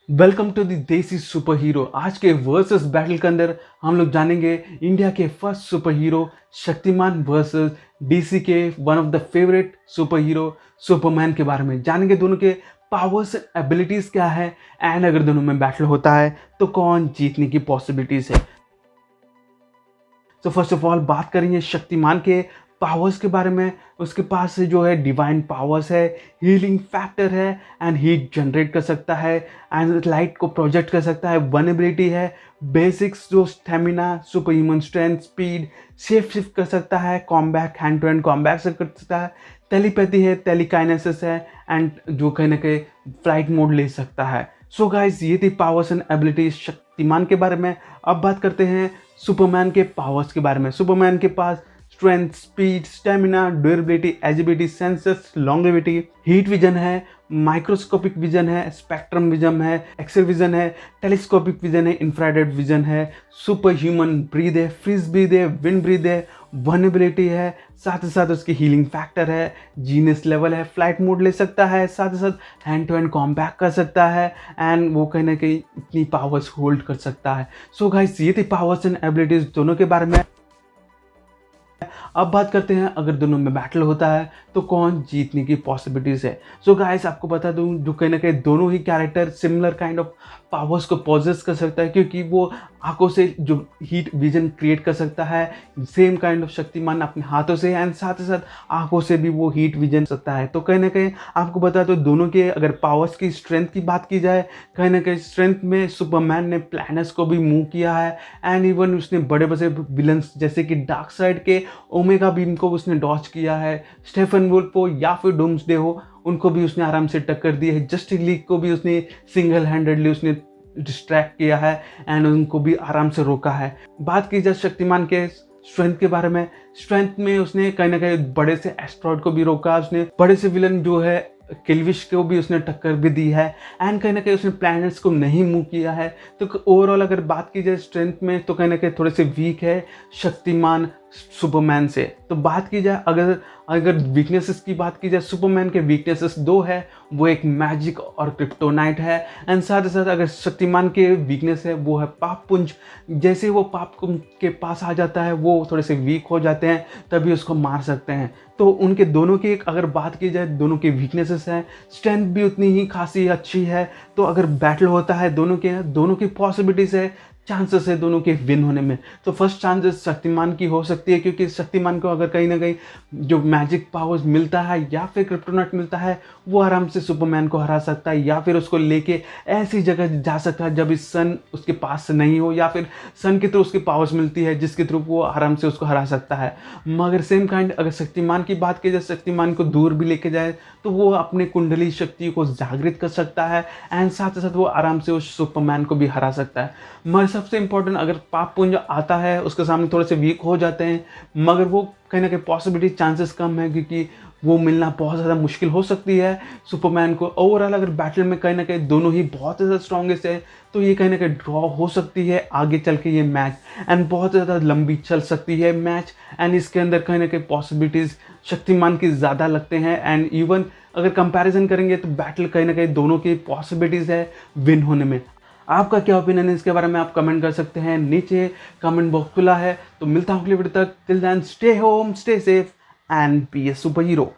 Welcome to the देसी super hero. आज के वर्सेस बैटल के अंदर हम लोग जानेंगे इंडिया के first super hero Shaktimaan versus DC के one of the favourite super hero Superman के बारे में। जानेंगे दोनों के पावर्स एबिलिटीज क्या है एंड अगर दोनों में बैटल होता है तो कौन जीतने की पॉसिबिलिटीज है। तो फर्स्ट ऑफ ऑल बात करेंगे शक्तिमान के पावर्स के बारे में। उसके पास से जो है डिवाइन पावर्स है, हीलिंग फैक्टर है एंड हीट जनरेट कर सकता है एंड लाइट को प्रोजेक्ट कर सकता है। वनएबिलिटी है, बेसिक्स जो stamina, superhuman strength, speed, shape shift कर सकता है, combat hand to hand combat से कर सकता है, टेलीपैथी है, टेलीकाइनेसिस है एंड जो कहीं ना कहीं फ्लाइट मोड ले सकता है। सो गाइस, ये थी पावर्स एंड एबिलिटीज शक्तिमान के बारे में। अब बात करते हैं सुपरमैन के पावर्स के बारे में। सुपरमैन के पास strength, speed, stamina, durability, agility, senses, longevity, heat vision है, माइक्रोस्कोपिक विजन है, स्पेक्ट्रम विजन है, एक्सेल विजन है, टेलीस्कोपिक विजन है, इंफ्रारेड विजन है, सुपर ह्यूमन ब्रीद है, फ्रीज ब्रीद है, विंड ब्रीद है, वनएबिलिटी है, साथ ही साथ उसकी हीलिंग फैक्टर है, जीनियस लेवल है, फ्लाइट मोड ले सकता है, साथ ही साथ हैंड टू हैंड कॉम्बैट कर सकता है एंड वो कहीं ना कहीं इतनी पावर्स होल्ड कर सकता है। सो गाइस, ये थी पावर्स एंड एबिलिटीज दोनों के बारे में। अब बात करते हैं अगर दोनों में बैटल होता है तो कौन जीतने की पॉसिबिलिटीज है। सो गाइस, आपको बता दूं जो कहीं ना कहीं दोनों ही character similar kind of powers को पॉजेस कर सकता है, क्योंकि वो आंखों से जो हीट विजन क्रिएट कर सकता है सेम काइंड ऑफ शक्तिमान अपने हाथों से एंड साथ ही साथ आंखों से भी वो हीट विजन सकता है। तो कहीं ना कहीं आपको बता दो दोनों के अगर पावर्स की स्ट्रेंथ की बात की जाए, कहीं ना कहीं स्ट्रेंथ में सुपरमैन ने प्लैनेट्स को भी मूव किया है एंड इवन उसने बड़े बड़े विलन्स जैसे कि डार्क साइड के ओमेगा बीम को उसने डॉच किया है, स्टेफन वुल्फ हो या फिर डूम्सडे हो उनको भी उसने आराम से टक्कर दी है, जस्टिस लीग को भी उसने सिंगल हैंडेडली उसने डिस्ट्रैक्ट किया है एंड उनको भी आराम से रोका है। बात की जाए शक्तिमान के स्ट्रेंथ के बारे में, स्ट्रेंथ में उसने कहीं ना कहीं बड़े से एस्ट्रॉइड को भी रोका, उसने बड़े से विलन जो है किलविश को भी उसने टक्कर भी दी है एंड कहीं ना कहीं उसने प्लैनेट्स को नहीं मूव किया है। तो ओवरऑल अगर बात की जाए स्ट्रेंथ में तो कहीं ना कहीं थोड़े से वीक है शक्तिमान सुपरमैन से। तो बात की जाए अगर अगर वीकनेसेस की बात की जाए, सुपरमैन के वीकनेसेस दो है, वो एक मैजिक और क्रिप्टोनाइट है एंड साथ ही साथ अगर शक्तिमान के वीकनेस है वो है पाप पुंज। जैसे वो पाप पुंज के पास आ जाता है वो थोड़े से वीक हो जाते हैं, तभी उसको मार सकते हैं। तो उनके दोनों की अगर बात की जाए दोनों के वीकनेसेस हैं, स्ट्रेंथ भी उतनी ही खासी अच्छी है। तो अगर बैटल होता है दोनों की पॉसिबिलिटीज है, चांसेस है दोनों के विन होने में। तो फर्स्ट चांसेस शक्तिमान की हो सकती है, क्योंकि शक्तिमान को अगर कहीं ना कहीं जो मैजिक पावर्स मिलता है या फिर क्रिप्टोनाइट मिलता है वो आराम से सुपरमैन को हरा सकता है या फिर उसको लेके ऐसी जगह जा सकता है जब इस सन उसके पास से नहीं हो, या फिर सन के थ्रू उसकी पावर्स मिलती है जिसके थ्रू वो आराम से उसको हरा सकता है। मगर सेम काइंड अगर शक्तिमान की बात की जाए, शक्तिमान को दूर भी लेके जाए तो वो अपने कुंडली शक्ति को जागृत कर सकता है एंड साथ ही साथ वो आराम से उस सुपरमैन को भी हरा सकता है। मगर सबसे इंपॉर्टेंट अगर पाप पुंज आता है उसके सामने थोड़े से वीक हो जाते हैं, मगर वो कहीं ना कहीं पॉसिबिलिटी चांसेस कम है क्योंकि वो मिलना बहुत ज़्यादा मुश्किल हो सकती है सुपरमैन को। ओवरऑल अगर बैटल में कहीं ना कहीं दोनों ही बहुत ज़्यादा स्ट्रॉन्गेस्ट है तो ये कहीं ना कहीं ड्रॉ हो सकती है आगे चल के ये मैच एंड बहुत ज़्यादा लंबी चल सकती है मैच एंड इसके अंदर कहीं ना कहीं पॉसिबिलिटीज़ शक्तिमान की ज़्यादा लगते हैं एंड इवन अगर कंपैरिजन करेंगे तो बैटल कहीं ना कहीं दोनों की पॉसिबिलिटीज़ है विन होने में। आपका क्या ओपिनियन है इसके बारे में आप कमेंट कर सकते हैं, नीचे कमेंट बॉक्स खुला है। तो मिलता हूँ अगली वीडियो तक, till then stay home, stay safe and be a super hero.